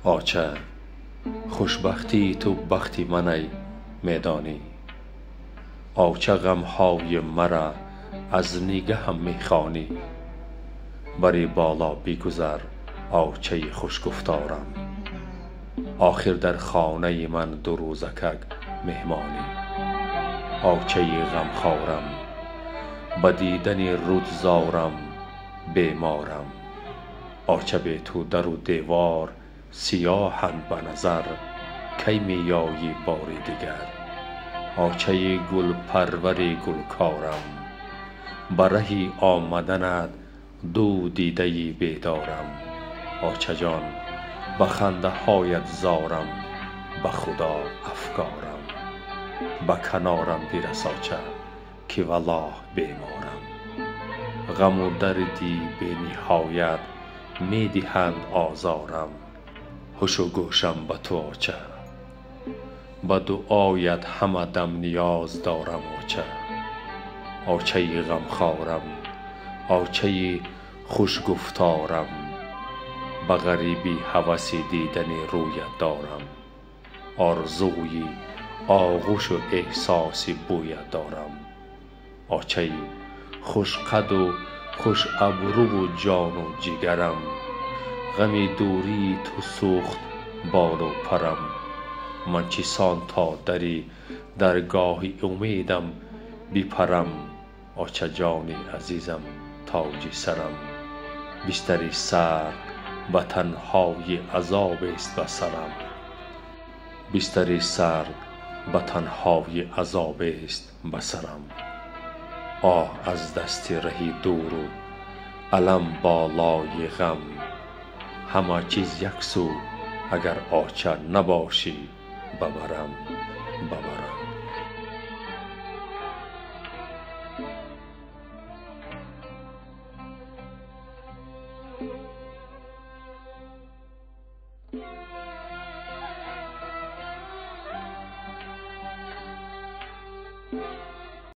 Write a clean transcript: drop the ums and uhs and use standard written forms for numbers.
آچه خوشبختی تو بختی من ای میدانی، آچه غمهای مرا از نگهم میخوانی. بری بالا بگذر آچه خوش گفتارم، آخر در خانه من دو روزک مهمانی. آچه غمخوارم به دیدن رود زارم بیمارم، آچه بی تو در و دیوار سیاهند به نظر کی می آیی باری دیگر. آچه گل پرور گلکارم به ره آمدنت دو دیده بیدارم. آچه جان به خنده هایت زارم به خدا افگارم، به کنارم برس آچه که والله بیمارم. غم و دردی بی نهایت می دهند آزارم، هوش و گوشم به تو آچه به دعایت همه دم نیاز دارم. آچه آچه غمخوارم آچه خوش گفتارم، به غریبی هوس دیدن رویت دارم. آرزوی آغوش و احساس بویت دارم. آچه خوش قد و خوش ابرو و جان و جگرم، غم دوری تو سوخت بال و پرم. من چسان تا دری درگاه امیدم بپرم، آچه جان عزیزم تاج سرم. بستر سرد به تنهای عذاب است به سرم، بستر سرد به تنهای عذاب است به سرم. آه از دست رهی دور و الم بالای غم، همه چیز یک سو اگر آچه نباشی ببرم.